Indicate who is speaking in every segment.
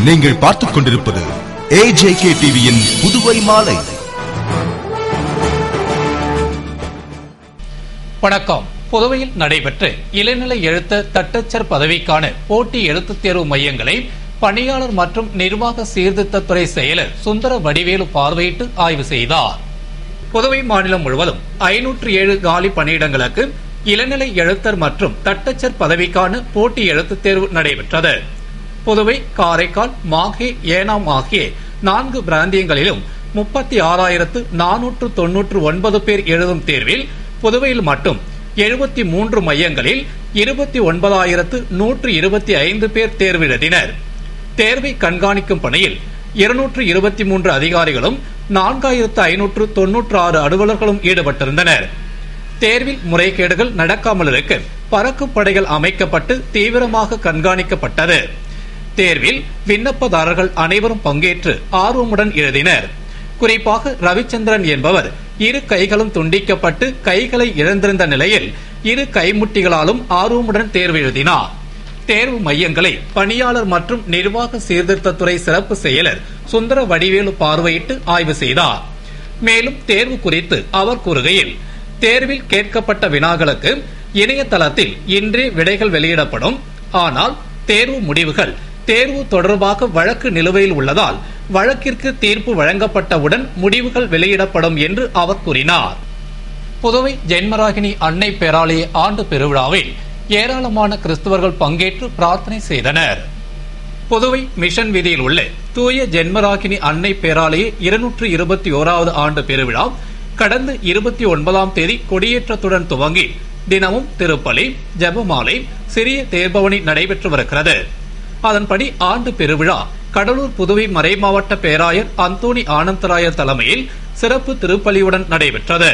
Speaker 1: நீங்கள் பார்த்துக் கொண்டிருப்பது AJK டிவியின் புதுவை மாலை.
Speaker 2: வணக்கம். புதுவையில் நடைபெற்ற இளநிலை எழுத்தர் தட்டச்சர் பதவிக்கான போட்டி எழுத்துத் தேர்வு மையங்களை பணியாளர் மற்றும் நிர்வாக சீர்திருத்தத்துறை செயலர் சுந்தர வடிவேலு பார்வையிட்டு ஆய்வு செய்தார். புதுவை மாநிலம் முழுவதும் 507 காலி பணியிடங்களுக்கு இளநிலை எழுத்தர் மற்றும் தட்டச்சர் பதவிக்கான போட்டி எழுத்துத் தேர்வு நடைபெற்றது. புதுவை, காரைக்கால், மாஹே, ஏனாம் ஆகிய 4 பிராந்தியங்களிலும் 36,499 பேர் எழுதும் தேர்வில் புதுவையில் மட்டும் 73 மையங்களில் 29,125 பேர் தேர்வு எழுதினர். தேர்வை கண்காணிக்கும் பணியில் 223 அதிகாரிகளும் 4,596 அலுவலர்களும் ஈடுபட்டிருந்தனர். தேர்வில் முறைகேடுகள் நடக்காமல் இருக்க பறக்கும் படைகள் அமைக்கப்பட்டு தீவிரமாக கண்காணிக்கப்பட்டது. தேர்வில் விண்ணப்பதாரர்கள் அனைவரும் பங்கேற்று ஆர்வமுடன் எழுதினர். குறிப்பாக ரவிச்சந்திரன் என்பவர் 2 கைகளும் துண்டிக்கப்பட்டு கைகளை இழந்திருந்த நிலையில் 2 கைமுட்டிகளாலும் ஆர்வமுடன் தேர்வு எழுதினார். தேர்வு மையங்களை பணியாளர் மற்றும் நிர்வாக சீர்திருத்தத்துறை சிறப்பு செயலர் சுந்தர வடிவேலு பார்வையிட்டு ஆய்வு செய்தார். மேலும் தேர்வு குறித்து அவர் கூறுகையில், தேர்வில் கேட்கப்பட்ட வினாக்களுக்கு இணையதளத்தில் இன்றே விடைகள் வெளியிடப்படும். ஆனால் தேர்வு முடிவுகள் தேர்வு தொடர்பாக வழக்கு நிலுவையில் உள்ளதால் வழக்கிற்கு தீர்ப்பு வழங்கப்பட்டவுடன் முடிவுகள் வெளியிடப்படும் என்று அவர் கூறினார். புதுவை ஜென்மராகினி அன்னை பேராலய ஆண்டு பெருவிழாவில் ஏராளமான கிறிஸ்தவர்கள் பங்கேற்று பிரார்த்தனை செய்தனர். புதுவை மிஷன் வீதியில் உள்ள தூய ஜென்மராகினி அன்னை பேராலய 221வது ஆண்டு பெருவிழா கடந்த 29ஆம் தேதி கொடியேற்றத்துடன் துவங்கி தினமும் திருப்பலி, ஜெபமாலை, சிறிய தேர்பவனி நடைபெற்று வருகிறது. அதன்படி ஆண்டு பெருவிழா கடலூர் புதுவை மறைமாவட்ட பேராயர் அந்தோணி ஆனந்தராயர் தலைமையில் சிறப்பு திருப்பலியுடன் நடைபெற்றது.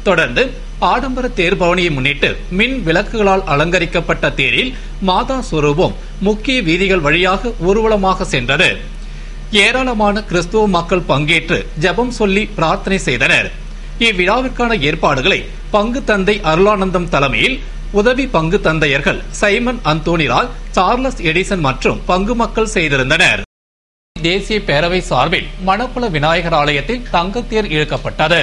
Speaker 2: தொடர்ந்து ஆடம்பர தேர்பவனியை முன்னிட்டு மின் விளக்குகளால் அலங்கரிக்கப்பட்ட தேரில் மாதா சுரூபம் முக்கிய வீதிகள் வழியாக ஊர்வலமாக சென்றது. ஏராளமான கிறிஸ்துவ மக்கள் பங்கேற்று ஜெபம் சொல்லி பிரார்த்தனை செய்தனர். இவ்விழாவிற்கான ஏற்பாடுகளை பங்கு தந்தை அருளானந்தம் தலைமையில் உதவி பங்கு தந்தையர்கள் சைமன் அந்தோனிராஜ், சார்லஸ் எடிசன் மற்றும் பங்கு மக்கள் செய்திருந்தனர். தேசிய பேரவை சார்பில் மணக்குள விநாயகர் ஆலயத்தில் தங்கத்தேர் இழுக்கப்பட்டது.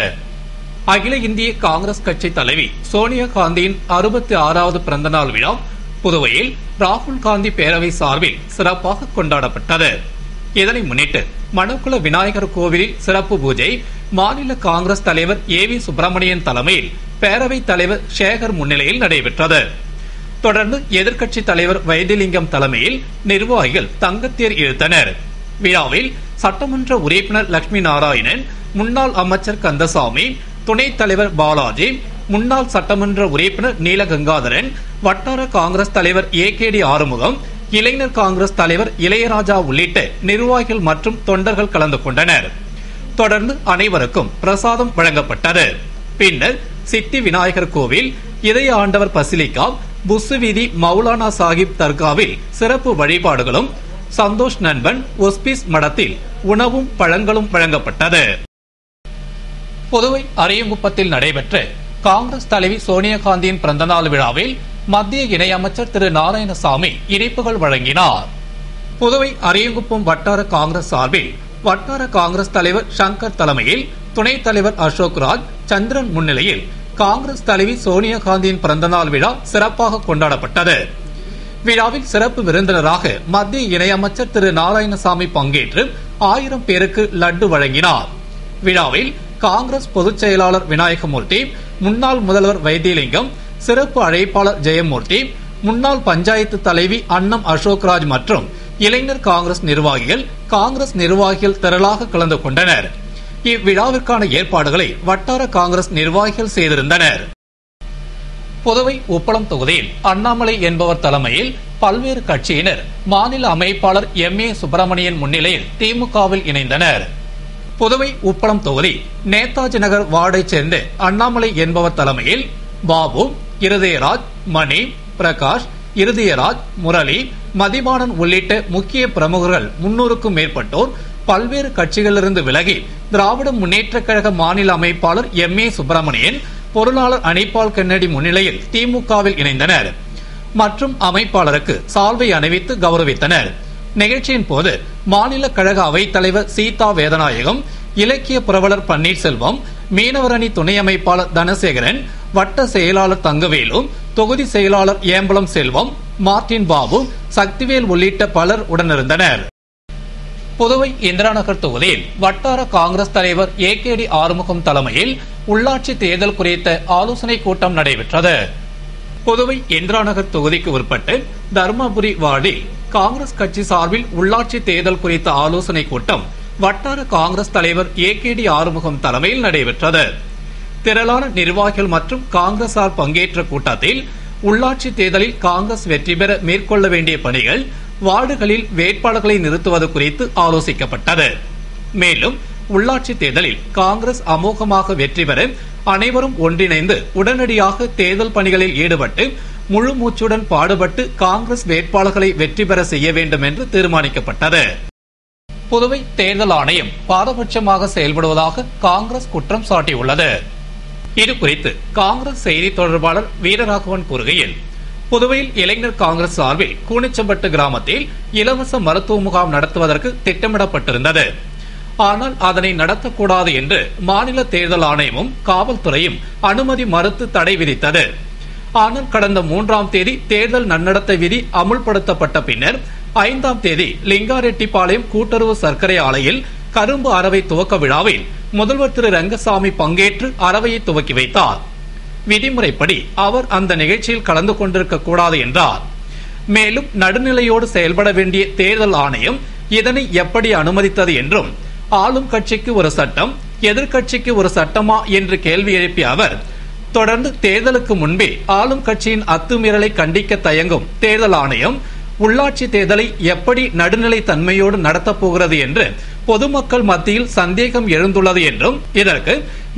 Speaker 2: அகில இந்திய காங்கிரஸ் கட்சி தலைவி சோனியா காந்தியின் 66வது பிறந்தநாள் விழா புதுவையில் ராகுல் காந்தி பேரவை சார்பில் சிறப்பாக கொண்டாடப்பட்டது. இதனை முன்னிட்டு மணக்குள விநாயகர் கோவிலில் சிறப்பு பூஜை மாநில காங்கிரஸ் தலைவர் AV சுப்பிரமணியன் தலைமையில் பேரவைத் தலைவர் சேகர் முன்னிலையில் நடைபெற்றது. தொடர்ந்து எதிர்க்கட்சி தலைவர் வைத்திலிங்கம் தலைமையில் நிர்வாகிகள் தங்கத்தேர் இழுத்தனர். விழாவில் சட்டமன்ற உறுப்பினர் லட்சுமி நாராயணன், முன்னாள் அமைச்சர் கந்தசாமி, துணைத் தலைவர் பாலாஜி, முன்னாள் சட்டமன்ற உறுப்பினர் நீலகங்காதரன், வட்டார காங்கிரஸ் தலைவர் AKD ஆறுமுகம், இளைஞர் காங்கிரஸ் தலைவர் இளையராஜா உள்ளிட்ட நிர்வாகிகள் மற்றும் தொண்டர்கள் கலந்து கொண்டனர். தொடர்ந்து அனைவருக்கும் பிரசாதம் வழங்கப்பட்டது. பின்னர் சித்தி விநாயகர் கோவில், இதய ஆண்டவர் பசிலிகா, புசு வீதி மௌலானா சாஹிப் தர்காவில் சிறப்பு வழிபாடுகளும், சந்தோஷ் நண்பன் ஒஸ்பிஸ் மடத்தில் உணவும் பழங்களும் வழங்கப்பட்டது. புதுவை அரியங்குப்பத்தில் நடைபெற்ற காங்கிரஸ் தலைவி சோனியா காந்தியின் பிறந்தநாள் விழாவில் மத்திய இணையமைச்சர் திரு நாராயணசாமி இனிப்புகள் வழங்கினார். புதுவை அரியங்குப்பம் வட்டார காங்கிரஸ் சார்பில் வட்டார காங்கிரஸ் தலைவர் சங்கர் தலைமையில் துணைத் தலைவர் அசோக்ராஜ், சந்திரன் முன்னிலையில் காங்கிரஸ் தலைவி சோனியா காந்தியின் பிறந்தநாள் விழா சிறப்பாக கொண்டாடப்பட்டது. விழாவில் சிறப்பு விருந்தினராக மத்திய இணையமைச்சர் திரு நாராயணசாமி பங்கேற்று 1000 பேருக்கு லட்டு வழங்கினார். விழாவில் காங்கிரஸ் பொதுச் செயலாளர் விநாயகமூர்த்தி, முன்னாள் முதல்வர் வைத்திலிங்கம், சிறப்பு அழைப்பாளர் ஜெயமூர்த்தி, முன்னாள் பஞ்சாயத்து தலைவி அன்னம் அசோக்ராஜ் மற்றும் இளைஞர் காங்கிரஸ் நிர்வாகிகள் திரளாக கலந்து கொண்டனர். இவ்விழாவிற்கான ஏற்பாடுகளை வட்டார காங்கிரஸ் நிர்வாகிகள் செய்திருந்தனர். புதுவை உப்பளம் தொகுதியில் அண்ணாமலை என்பவர் தலைமையில் பல்வேறு கட்சியினர் மாநில அமைப்பாளர் MA சுப்பிரமணியன் முன்னிலையில் திமுகவில் இணைந்தனர். புதுவை உப்பளம் தொகுதி நேதாஜி நகர் வார்டைச் சேர்ந்த அண்ணாமலை என்பவர் தலைமையில் பாபு, இருதயராஜ், மணி, பிரகாஷ், இருதயராஜ், முரளி, மதிவாணன் உள்ளிட்ட முக்கிய பிரமுகர்கள் 300க்கும் மேற்பட்டோர் பல்வேறு கட்சிகளிலிருந்து விலகி திராவிட முன்னேற்ற கழக மாநில அமைப்பாளர் MA சுப்பிரமணியன், பொருளாளர் அனிபால் கென்னடி முன்னிலையில் திமுகவில் இணைந்தனர் மற்றும் அமைப்பாளருக்கு சால்வை அணிவித்து கௌரவித்தனர். நிகழ்ச்சியின் போது மாநில கழக அவைத் தலைவர் சீதா வேதநாயகம், இலக்கிய புரவலர் பன்னீர்செல்வம், மீனவரணி துணை அமைப்பாளர் தனசேகரன், வட்ட செயலாளர் தங்கவேலு, தொகுதி செயலாளர் ஏம்பலம் செல்வம், மார்டின் பாபு, சக்திவேல் உள்ளிட்ட பலர் உடனிருந்தனர். புதுவை இந்திராநகர் தொகுதியில் வட்டார காங்கிரஸ் தலைவர் ஏகேடி ஆறுமுகம் தலைமையில் உள்ளாட்சி தேர்தல் குறித்த ஆலோசனை கூட்டம் நடைபெற்றது. புதுவை இந்திராநகர் தொகுதிக்கு உட்பட்டு தர்மபுரி வார்டில் காங்கிரஸ் கட்சி சார்பில் உள்ளாட்சி தேர்தல் குறித்த ஆலோசனை கூட்டம் வட்டார காங்கிரஸ் தலைவர் ஏகேடி ஆறுமுகம் தலைமையில் நடைபெற்றது. திரளான நிர்வாகிகள் மற்றும் காங்கிரசார் பங்கேற்ற கூட்டத்தில் உள்ளாட்சி தேர்தலில் காங்கிரஸ் வெற்றி பெற மேற்கொள்ள வேண்டிய பணிகள், வார்டுகளில் வேட்பாளர்களை நிறுத்துவது குறித்து ஆலோசிக்கப்பட்டது. மேலும் உள்ளாட்சி தேர்தலில் காங்கிரஸ் அமோகமாக வெற்றி பெற அனைவரும் ஒன்றிணைந்து உடனடியாக தேர்தல் பணிகளில் ஈடுபட்டு முழு மூச்சுடன் பாடுபட்டு காங்கிரஸ் வேட்பாளர்களை வெற்றி பெற செய்ய வேண்டும் என்று தீர்மானிக்கப்பட்டது. புதுவை தேர்தல் ஆணையம் பாரபட்சமாக செயல்படுவதாக காங்கிரஸ் குற்றம் சாட்டியுள்ளது. இதுகுறித்து காங்கிரஸ் செய்தி தொடர்பாளர் வீரராகவன் கூறுகையில், புதுவையில் இளைஞர் காங்கிரஸ் சார்பில் கூனிச்சம்பட்டு கிராமத்தில் இலவச மருத்துவ முகாம் நடத்துவதற்கு திட்டமிடப்பட்டிருந்தது. ஆனால் அதனை நடத்தக்கூடாது என்று மாநில தேர்தல் ஆணையமும் காவல்துறையும் அனுமதி மறுத்து தடை விதித்தது. ஆனால் கடந்த 3ஆம் தேதி தேர்தல் நன்னடத்தை விதி அமுல்படுத்தப்பட்ட பின்னர் 5ஆம் தேதி லிங்காரெட்டிப்பாளையம் கூட்டுறவு சர்க்கரை ஆலையில் கரும்பு அரவை துவக்க விழாவில் முதல்வர் திரு ரங்கசாமி பங்கேற்று அரவையை துவக்கி வைத்தார். விதிமுறைப்படி அவர் அந்த நிகழ்ச்சியில் கலந்து கொண்டிருக்க கூடாது என்றார். மேலும் நடுநிலையோடு செயல்பட வேண்டிய தேர்தல் ஆணையம் இதனை எப்படி அனுமதித்தது என்றும், ஆளும் கட்சிக்கு ஒரு சட்டம், எதிர்க்கட்சிக்கு ஒரு சட்டமா என்று கேள்வி எழுப்பிய அவர், தொடர்ந்து தேர்தலுக்கு முன்பே ஆளும் கட்சியின் அத்துமீறலை கண்டிக்க தயங்கும் தேர்தல் ஆணையம் உள்ளாட்சி தேர்தலை எப்படி நடுநிலை தன்மையோடு நடத்தப் போகிறது என்று பொதுமக்கள் மத்தியில் சந்தேகம் எழுந்துள்ளது என்றும், இதற்கு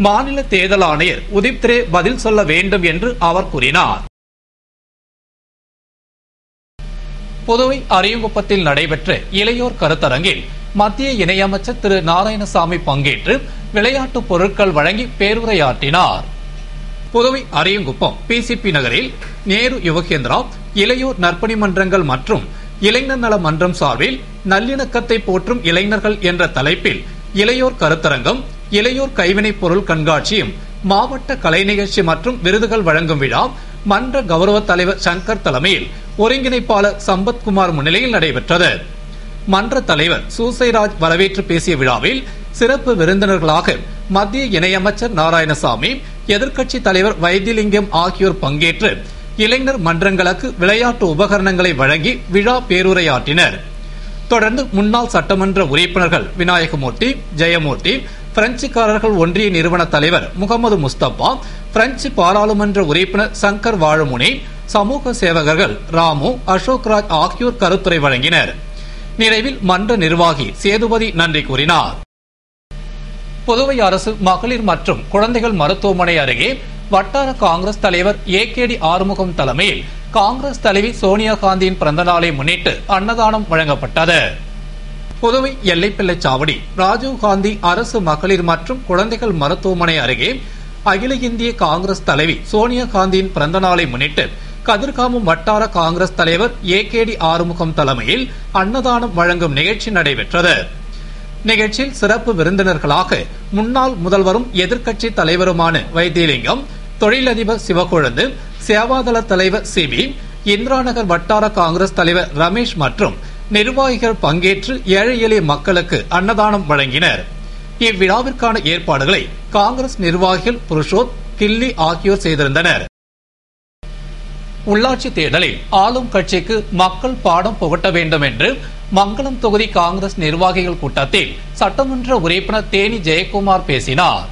Speaker 2: மாநில தேர்தல் ஆணையர் உதிப் ரே பதில் சொல்ல வேண்டும் என்று அவர் கூறினார். புதுவை அரியங்குப்பத்தில் நடைபெற்ற இளையோர் கருத்தரங்கில் மத்திய இணையமைச்சர் திரு நாராயணசாமி பங்கேற்று விளையாட்டு பொருட்கள் வழங்கி பேருரையாற்றினார். புதுவை அரியங்குப்பம் பிசிபி நகரில் நேரு யுவகேந்திரா, இளையோர் நற்பணி மன்றங்கள் மற்றும் இளைஞர் நல மன்றம் சார்பில் நல்லிணக்கத்தை போற்றும் இளைஞர்கள் என்ற தலைப்பில் இளையோர் கருத்தரங்கம், இளையோர் கைவினைப் பொருள் கண்காட்சியும், மாவட்ட கலை நிகழ்ச்சி மற்றும் விருதுகள் வழங்கும் விழா மன்ற கௌரவ தலைவர் சங்கர் தலைமையில் ஒருங்கிணைப்பாளர் சம்பத்குமார் முன்னிலையில் நடைபெற்றது. மன்ற தலைவர் சூசைராஜ் வரவேற்று பேசிய விழாவில் சிறப்பு விருந்தினர்களாக மத்திய இணையமைச்சர் நாராயணசாமி, எதிர்க்கட்சி தலைவர் வைத்திலிங்கம் ஆகியோர் பங்கேற்று இளைஞர் மன்றங்களுக்கு விளையாட்டு உபகரணங்களை வழங்கி விழா பேருரையாற்றினர். தொடர்ந்து முன்னாள் சட்டமன்ற உறுப்பினர்கள் விநாயகமூர்த்தி, ஜெயமூர்த்தி, பிரெஞ்சுக்காரர்கள் ஒன்றிய நிறுவன தலைவர் முகமது முஸ்தபா, பிரெஞ்சு பாராளுமன்ற உறுப்பினர் சங்கர் வாழமுனி, சமூக சேவகர்கள் ராமு, அசோக்ராஜ் ஆகியோர் கருத்துரை வழங்கினர். நிறைவில் மன்ற நிர்வாகி சேதுபதி நன்றி கூறினார். புதுவை அரசு மகளிர் மற்றும் குழந்தைகள் மருத்துவமனை அருகே வட்டார காங்கிரஸ் தலைவர் ஏகேடி ஆறுமுகம் தலைமையில் காங்கிரஸ் தலைவி சோனியா காந்தியின் பிறந்த நாளை முன்னிட்டு அன்னதானம் வழங்கப்பட்டது. புதுவை எல்லைப்பிள்ளைச்சாவடி ராஜீவ்காந்தி அரசு மகளிர் மற்றும் குழந்தைகள் மருத்துவமனை அருகே அகில இந்திய காங்கிரஸ் தலைவி சோனியா காந்தியின் பிறந்த நாளை முன்னிட்டு கதிர்காமம் வட்டார காங்கிரஸ் தலைவர் ஏகேடி ஆறுமுகம் தலைமையில் அன்னதானம் வழங்கும் நிகழ்ச்சி நடைபெற்றது. நிகழ்ச்சியில் சிறப்பு விருந்தினர்களாக முன்னாள் முதல்வரும் எதிர்க்கட்சி தலைவருமான வைத்திலிங்கம், தொழிலதிபர் சிவக்கொழுந்து, சேவாதள தலைவர் சிபி, இந்திராநகர் வட்டார காங்கிரஸ் தலைவர் ரமேஷ் மற்றும் நிர்வாகிகள் பங்கேற்று ஏழை எளிய மக்களுக்கு அன்னதானம் வழங்கினர். இவ்விழாவிற்கான ஏற்பாடுகளை காங்கிரஸ் நிர்வாகிகள் புருஷோத், கில்லி ஆகியோர் செய்திருந்தனர். உள்ளாட்சி தேர்தலில் ஆளும் கட்சிக்கு மக்கள் பாடம் புகட்ட வேண்டும் என்று மங்களம் தொகுதி காங்கிரஸ் நிர்வாகிகள் கூட்டத்தில் சட்டமன்ற உறுப்பினர் தேனி ஜெயக்குமார் பேசினார்.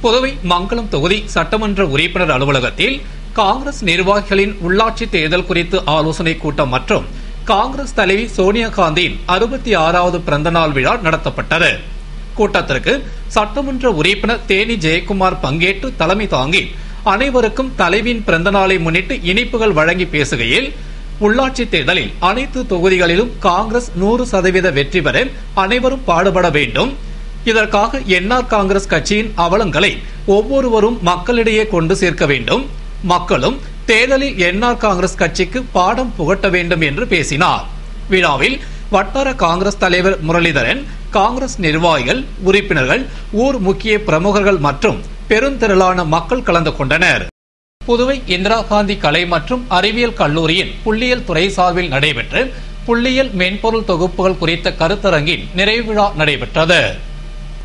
Speaker 2: புதுவை மங்களம் தொகுதி சட்டமன்ற உறுப்பினர் அலுவலகத்தில் காங்கிரஸ் நிர்வாகிகளின் உள்ளாட்சி தேர்தல் குறித்து ஆலோசனை கூட்டம் மற்றும் காங்கிரஸ் தலைவி சோனியா காந்தியின் 66வது பிறந்தநாள் விழா நடத்தப்பட்டது. கூட்டத்திற்கு சட்டமன்ற உறுப்பினர் தேனி ஜெயக்குமார் பங்கேற்று தலைமை தாங்கி அனைவருக்கும் தலைவியின் பிறந்தநாளை முன்னிட்டு இனிப்புகள் வழங்கி பேசுகையில், உள்ளாட்சி தேர்தலில் அனைத்து தொகுதிகளிலும் காங்கிரஸ் 100% வெற்றி பெற அனைவரும் பாடுபட வேண்டும். இதற்காக என்ஆர் காங்கிரஸ் கட்சியின் அவலங்களை ஒவ்வொருவரும் மக்களிடையே கொண்டு சேர்க்க வேண்டும். மக்களும் தேர்தலில் என்ஆர் காங்கிரஸ் கட்சிக்கு பாடம் புகட்ட வேண்டும் என்று பேசினார். விழாவில் வட்டார காங்கிரஸ் தலைவர் முரளிதரன், காங்கிரஸ் நிர்வாகிகள், உறுப்பினர்கள், ஊர் முக்கிய பிரமுகர்கள் மற்றும் பெருந்திரளான மக்கள் கலந்து கொண்டனர். புதுவை இந்திரா காந்தி கலை மற்றும் அறிவியல் கல்லூரியின் புள்ளியியல் துறை சார்பில் நடைபெற்ற புள்ளியியல் மென்பொருள் தொகுப்புகள் குறித்த கருத்தரங்கின் நிறைவு விழா நடைபெற்றது.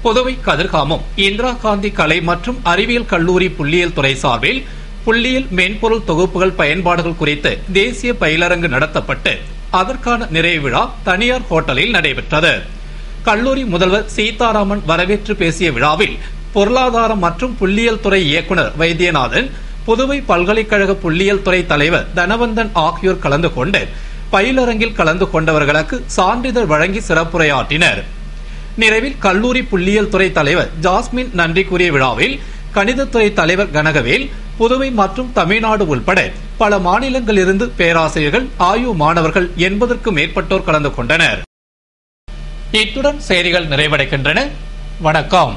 Speaker 2: புதுவை கதிர்காமம் இந்திரா காந்தி கலை மற்றும் அறிவியல் கல்லூரி புள்ளியியல் துறை சார்பில் புள்ளியியல் மென்பொருள் தொகுப்புகள் பயன்பாடுகள் குறித்து தேசிய பயிலரங்கு நடத்தப்பட்டு அதற்கான நிறைவு விழா தனியார் ஹோட்டலில் நடைபெற்றது. கல்லூரி முதல்வர் சீதாராமன் வரவேற்று பேசிய விழாவில் பொருளாதாரம் மற்றும் புள்ளியியல் துறை இயக்குநர் வைத்தியநாதன், புதுவை பல்கலைக்கழக புள்ளியியல் துறை தலைவர் தனவந்தன் ஆகியோர் கலந்து கொண்டு பயிலரங்கில் கலந்து கொண்டவர்களுக்கு சான்றிதழ் வழங்கி சிறப்புரையாற்றினர். நிறைவில் கல்லூரி புள்ளியியல் துறை தலைவர் ஜாஸ்மின் நன்றி கூறிய விழாவில் கணிதத்துறை தலைவர் கனகவேல், புதுவை மற்றும் தமிழ்நாடு உள்பட பல மாநிலங்களிலிருந்து பேராசிரியர்கள், ஆய்வு மாணவர்கள் 80க்கும் மேற்பட்டோர் கலந்து கொண்டனர். இத்துடன் செய்திகள் நிறைவடைகின்றன. வணக்கம்.